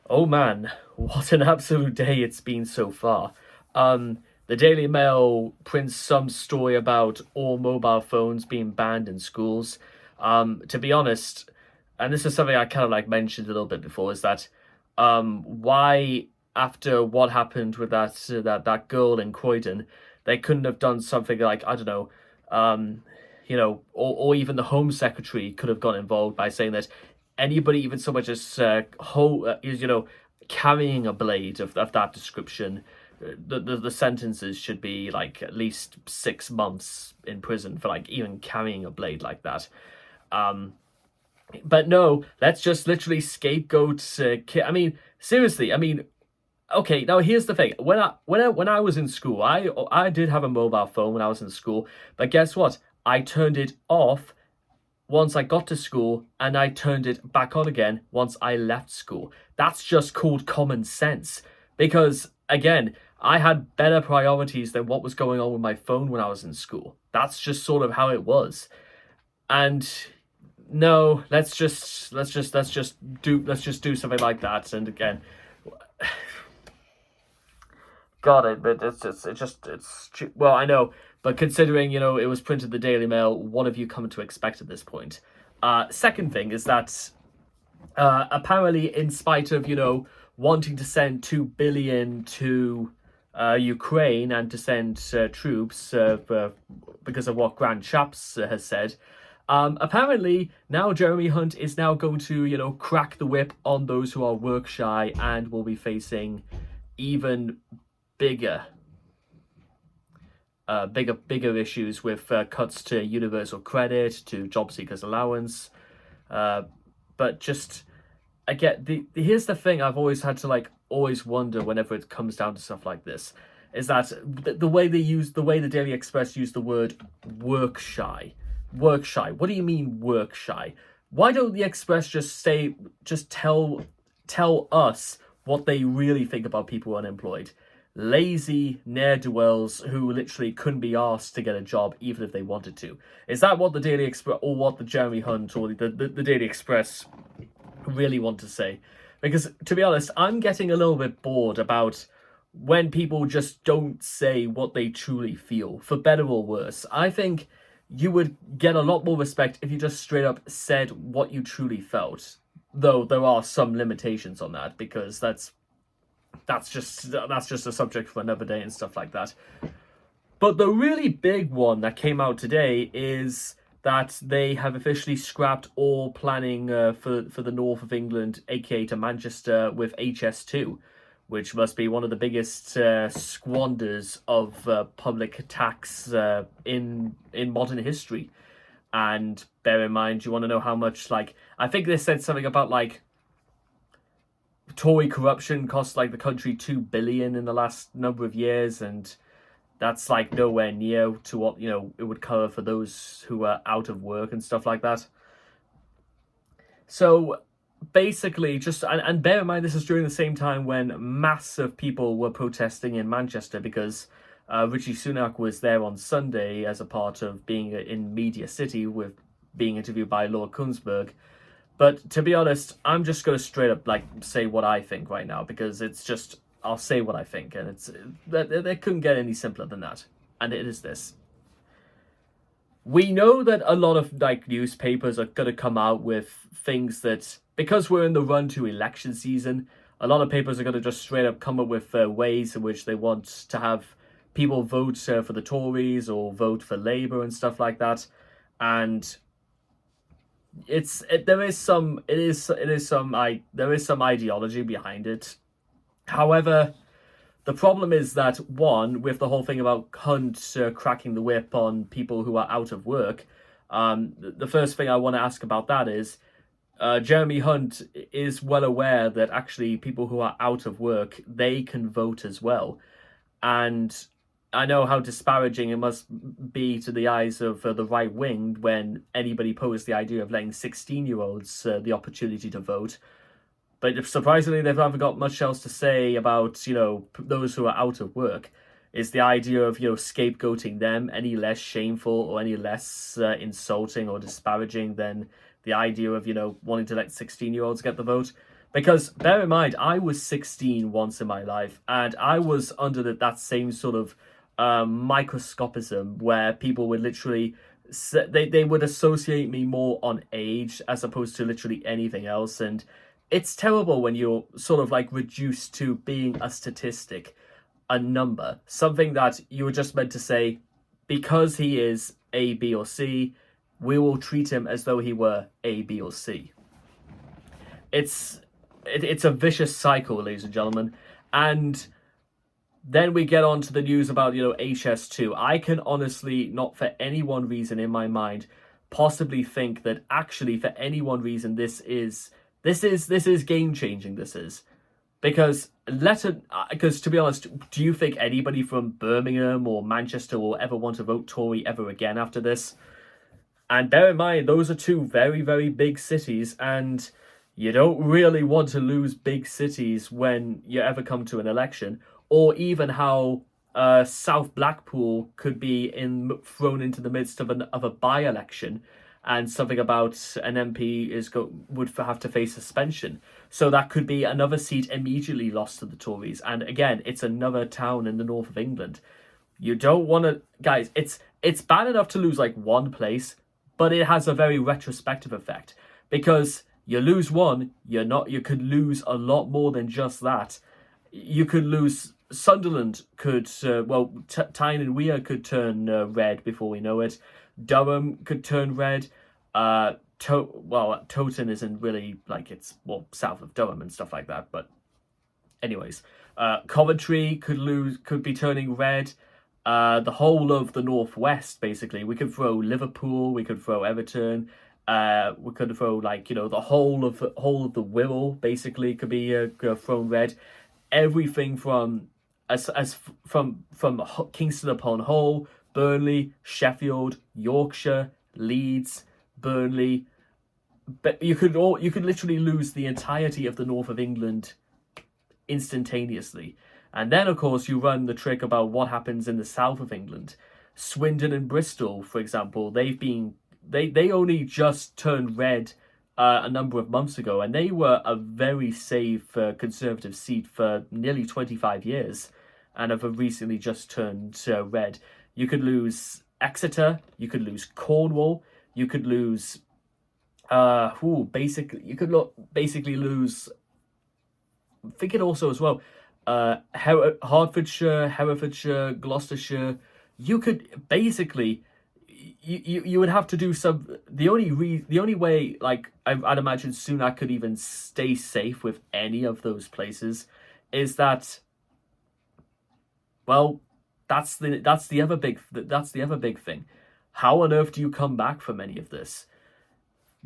Oh man, what an absolute day it's been so far. The Daily Mail prints some story about all mobile phones being banned in schools. To be honest, and this is something I kind of like mentioned a little bit before, is that why after what happened with that girl in Croydon, they couldn't have done something like, I don't know, or even the Home Secretary could have got involved by saying that anybody even so much as carrying a blade of that description, the sentences should be like at least 6 months in prison for like even carrying a blade like that. But no, let's just literally scapegoat. I mean, seriously. I mean, okay. Now here's the thing. When I was in school, I did have a mobile phone when I was in school. But guess what? I turned it off once I got to school, and I turned it back on again once I left school. That's just called common sense. Because again, I had better priorities than what was going on with my phone when I was in school. That's just sort of how it was. And no, let's just do something like that. And again, got it, but well, I know, but considering it was printed in the Daily Mail, what have you come to expect at this point? Second thing is that apparently, in spite of wanting to send 2 billion to Ukraine and to send troops because of what Grant Shapps has said. Apparently, now Jeremy Hunt is now going to, crack the whip on those who are work shy and will be facing even bigger, bigger issues with cuts to universal credit, to job seekers allowance. But just again, here's the thing I've always had to always wonder whenever it comes down to stuff like this, is that the way the Daily Express used the word work shy. Work shy. What do you mean work shy? Why don't the Express just tell us what they really think about people unemployed? Lazy ne'er-do-wells who literally couldn't be asked to get a job even if they wanted to. Is that what the Daily Express, or what the Jeremy Hunt or the Daily Express really want to say? Because to be honest, I'm getting a little bit bored about when people just don't say what they truly feel, for better or worse. I think you would get a lot more respect if you just straight up said what you truly felt. Though there are some limitations on that, because that's just a subject for another day and stuff like that. But the really big one that came out today is that they have officially scrapped all planning for the north of England, aka to Manchester, with HS2, which must be one of the biggest squanders of public tax in modern history. And bear in mind, you want to know how much, I think they said something about Tory corruption cost the country 2 billion in the last number of years, and that's nowhere near to what it would cover for those who are out of work and stuff like that. So basically, just and bear in mind, this is during the same time when massive people were protesting in Manchester because Richie Sunak was there on Sunday as a part of being in Media City, with being interviewed by Lord Kunsberg. But to be honest, I'm just going to straight up say what I think right now, because it's just, I'll say what I think, and it's they couldn't get any simpler than that. And it is this: we know that a lot of newspapers are going to come out with things that, because we're in the run to election season, a lot of papers are going to just straight up come up with ways in which they want to have people vote for the Tories or vote for Labour and stuff like that. And there is some ideology behind it. However, the problem is that, one, with the whole thing about Hunt cracking the whip on people who are out of work, the first thing I want to ask about that is, Jeremy Hunt is well aware that actually people who are out of work, they can vote as well. And I know how disparaging it must be to the eyes of the right wing when anybody posed the idea of letting 16-year-olds the opportunity to vote. But surprisingly, they've never got much else to say about, those who are out of work. Is the idea of, scapegoating them any less shameful or any less insulting or disparaging than the idea of, wanting to let 16-year-olds get the vote? Because bear in mind, I was 16 once in my life, and I was under that same sort of microscopism where people would literally they would associate me more on age as opposed to literally anything else. And it's terrible when you're sort of like reduced to being a statistic, a number, something that you were just meant to say, because he is A, B, or C, we will treat him as though he were A, B, or C. It's a vicious cycle, ladies and gentlemen. And then we get on to the news about, HS2. I can honestly, not for any one reason in my mind, possibly think that actually for any one reason this is game changing. This is because to be honest, do you think anybody from Birmingham or Manchester will ever want to vote Tory ever again after this? And bear in mind, those are two very, very big cities, and you don't really want to lose big cities when you ever come to an election, or even how South Blackpool could be thrown into the midst of a by-election, and something about an MP would have to face suspension. So that could be another seat immediately lost to the Tories. And again, it's another town in the north of England. You don't want to, guys. It's bad enough to lose like one place, but it has a very retrospective effect, because you lose one, you could lose a lot more than just that. You could lose Sunderland, Tyne and Weir could turn red before we know it. Durham could turn red. Towton isn't really like, it's south of Durham and stuff like that. But anyways, Coventry could be turning red. The whole of the northwest, basically. We could throw Liverpool. We could throw Everton. We could throw the whole of the Wirral basically could be thrown red. Everything from Kingston upon Hull, Burnley, Sheffield, Yorkshire, Leeds, Burnley. But you could literally lose the entirety of the north of England instantaneously. And then, of course, you run the trick about what happens in the south of England. Swindon and Bristol, for example, they only just turned red a number of months ago, and they were a very safe Conservative seat for nearly 25 years, and have recently just turned red. You could lose Exeter, you could lose Cornwall, you could lose basically lose. I'm thinking also as well, Hertfordshire, Herefordshire, Gloucestershire. You could basically, you would have to do some. The only way, like I'd imagine Sunak could even stay safe with any of those places, is that, well, that's the other big thing. How on earth do you come back from any of this?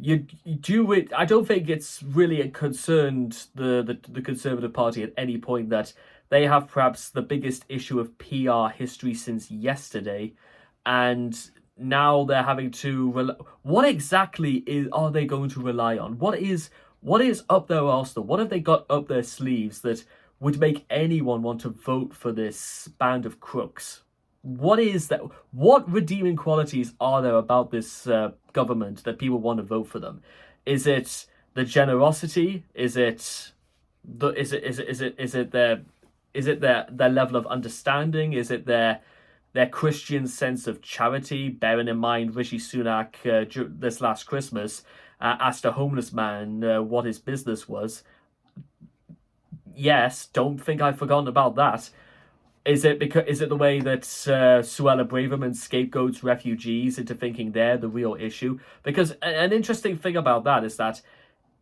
You do it. I don't think it's really concerned the Conservative Party at any point that they have perhaps the biggest issue of PR history since yesterday, and now they're having to what exactly are they going to rely on? What is up their arsenal? What have they got up their sleeves that would make anyone want to vote for this band of crooks? What is that? What redeeming qualities are there about this government that people want to vote for them? Is it the generosity? Is it their level of understanding? Is it their Christian sense of charity? Bearing in mind Rishi Sunak this last Christmas asked a homeless man what his business was. Yes, don't think I've forgotten about that. Is it the way that Suella Braverman scapegoats refugees into thinking they're the real issue? Because an interesting thing about that is that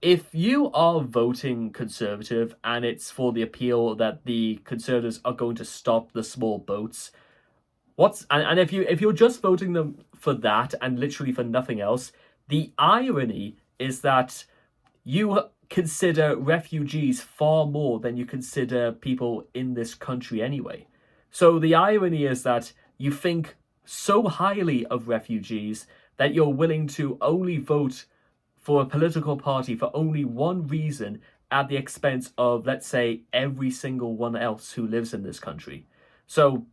if you are voting Conservative and it's for the appeal that the Conservatives are going to stop the small boats, if you're just voting them for that and literally for nothing else, the irony is that you consider refugees far more than you consider people in this country anyway. So the irony is that you think so highly of refugees that you're willing to only vote for a political party for only one reason at the expense of, let's say, every single one else who lives in this country. So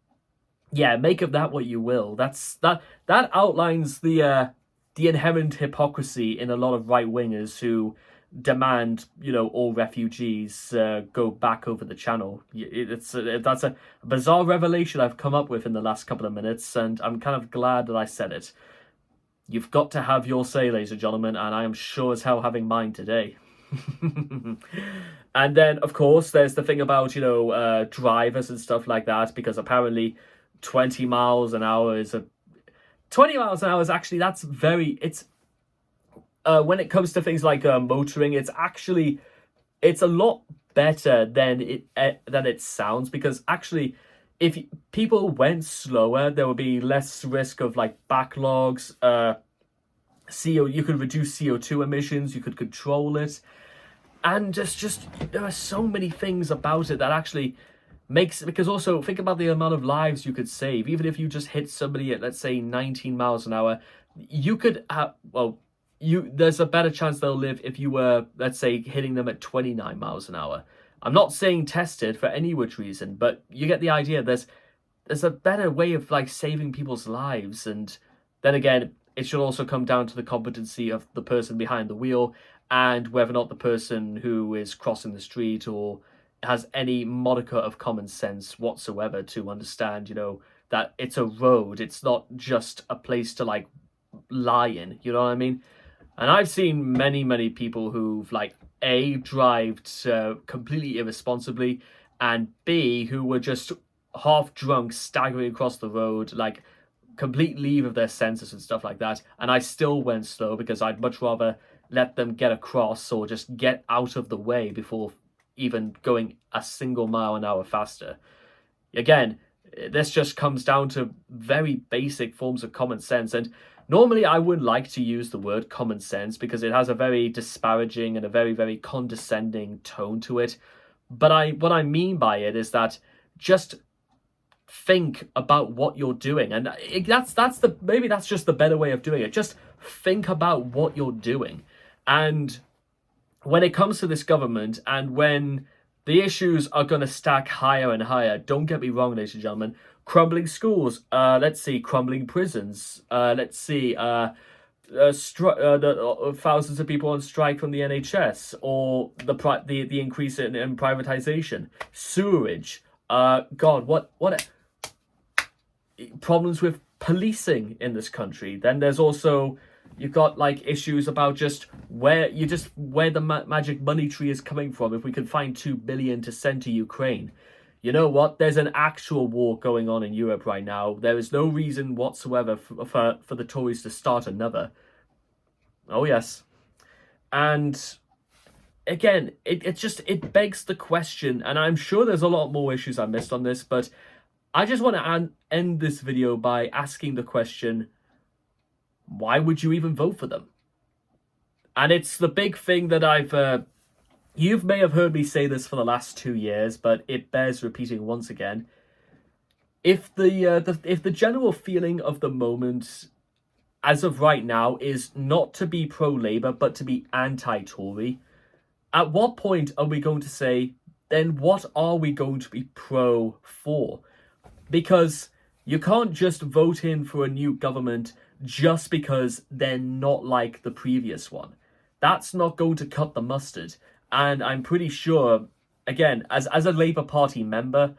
yeah, make of that what you will. That outlines the inherent hypocrisy in a lot of right-wingers who demand, all refugees go back over the channel. That's a bizarre revelation I've come up with in the last couple of minutes, and I'm kind of glad that I said it. You've got to have your say, ladies and gentlemen, and I am sure as hell having mine today. And then, of course, there's the thing about, drivers and stuff like that, because apparently 20 miles an hour is 20 miles an hour is actually, when it comes to things like motoring, it's a lot better than it sounds, because actually, if people went slower, there would be less risk of like backlogs. You could reduce CO2 emissions, you could control it, and there are so many things about it that actually makes, because also think about the amount of lives you could save. Even if you just hit somebody at, let's say, 19 miles an hour, you could have, there's a better chance they'll live if you were, let's say, hitting them at 29 miles an hour. I'm not saying tested for any which reason, but you get the idea. There's a better way of like saving people's lives, and then again, it should also come down to the competency of the person behind the wheel, and whether or not the person who is crossing the street or has any modicum of common sense whatsoever to understand, that it's a road. It's not just a place to like lie in. You know what I mean? And I've seen many, many people who've like drive completely irresponsibly, and B, who were just half drunk staggering across the road, like complete leave of their senses and stuff like that. And I still went slow because I'd much rather let them get across or just get out of the way before even going a single mile an hour faster. Again, this just comes down to very basic forms of common sense. And normally I would like to use the word common sense because it has a very disparaging and a very, very condescending tone to it. But what I mean by it is that just think about what you're doing. And maybe that's just the better way of doing it. Just think about what you're doing. And when it comes to this government, and when the issues are going to stack higher and higher, don't get me wrong, ladies and gentlemen, crumbling schools, crumbling prisons, thousands of people on strike from the NHS, or the increase in privatization, sewerage, problems with policing in this country. Then there's also, you've got like issues about just where the magic money tree is coming from. If we could find 2 billion to send to Ukraine, you know what? There's an actual war going on in Europe right now. There is no reason whatsoever for the Tories to start another. Oh yes. And again, it begs the question, and I'm sure there's a lot more issues I missed on this, but I just want to end this video by asking the question, why would you even vote for them? And it's the big thing that you may have heard me say this for the last 2 years, but it bears repeating once again. If the general feeling of the moment, as of right now, is not to be pro-Labour, but to be anti-Tory, at what point are we going to say, then what are we going to be pro for? Because you can't just vote in for a new government just because they're not like the previous one. That's not going to cut the mustard. And I'm pretty sure, again, as a Labour Party member,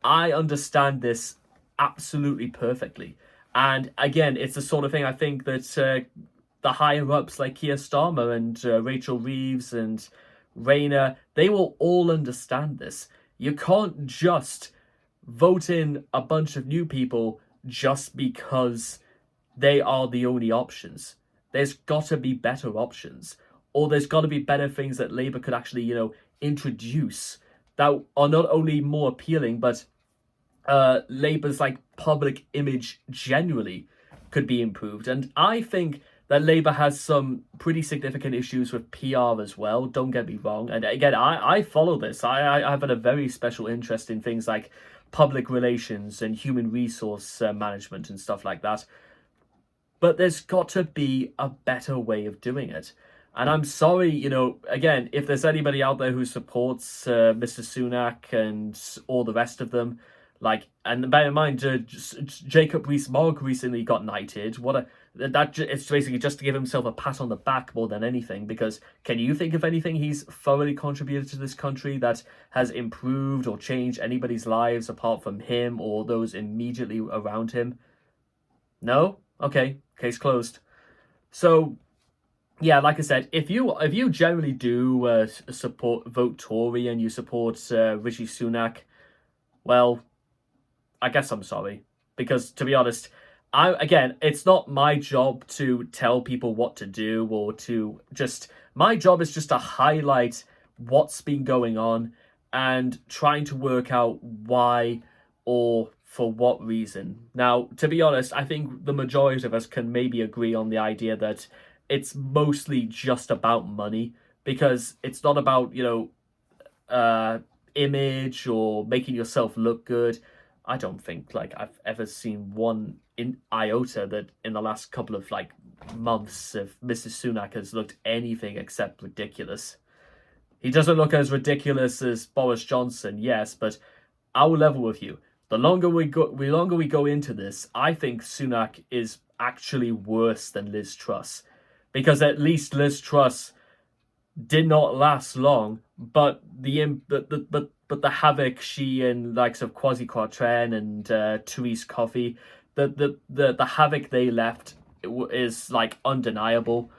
I understand this absolutely perfectly. And again, it's the sort of thing I think that the higher-ups like Keir Starmer and Rachel Reeves and Rayner, they will all understand this. You can't just vote in a bunch of new people just because they are the only options. There's got to be better options, or there's got to be better things that Labour could actually, introduce that are not only more appealing, but Labour's like public image generally could be improved. And I think that Labour has some pretty significant issues with PR as well, don't get me wrong. And again, I follow this. I've had a very special interest in things like public relations and human resource management and stuff like that. But there's got to be a better way of doing it. And I'm sorry, again, if there's anybody out there who supports Mr. Sunak and all the rest of them, and bear in mind, Jacob Rees-Mogg recently got knighted. It's basically just to give himself a pat on the back more than anything, because can you think of anything he's thoroughly contributed to this country that has improved or changed anybody's lives apart from him or those immediately around him? No? Okay, case closed. So yeah, like I said, if you generally do vote Tory and you support Rishi Sunak, well, I guess I'm sorry, because to be honest, it's not my job to tell people what to do or to just. My job is just to highlight what's been going on and trying to work out why or for what reason. Now, to be honest, I think the majority of us can maybe agree on the idea that it's mostly just about money, because it's not about, image or making yourself look good. I don't think like I've ever seen one in iota that in the last couple of like months if Mrs. Sunak has looked anything except ridiculous. He doesn't look as ridiculous as Boris Johnson, yes, but I'll level with you. The longer we go into this, I think Sunak is actually worse than Liz Truss, because at least Liz Truss did not last long, but the havoc she and likes of Kwasi Kwarteng and Therese Coffey, the havoc they left is like undeniable.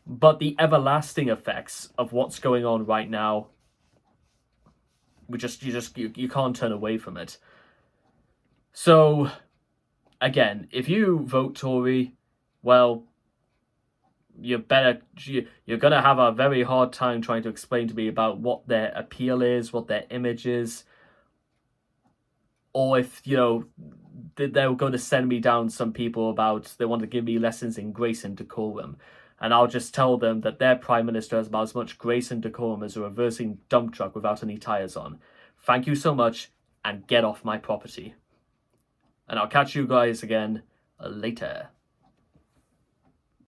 But the everlasting effects of what's going on right now, you can't turn away from it. So, again, if you vote Tory, well, you're gonna have a very hard time trying to explain to me about what their appeal is, what their image is, or if they're going to send me down some people about they want to give me lessons in grace and decorum, and I'll just tell them that their prime minister has about as much grace and decorum as a reversing dump truck without any tires on. Thank you so much, and get off my property. And I'll catch you guys again later.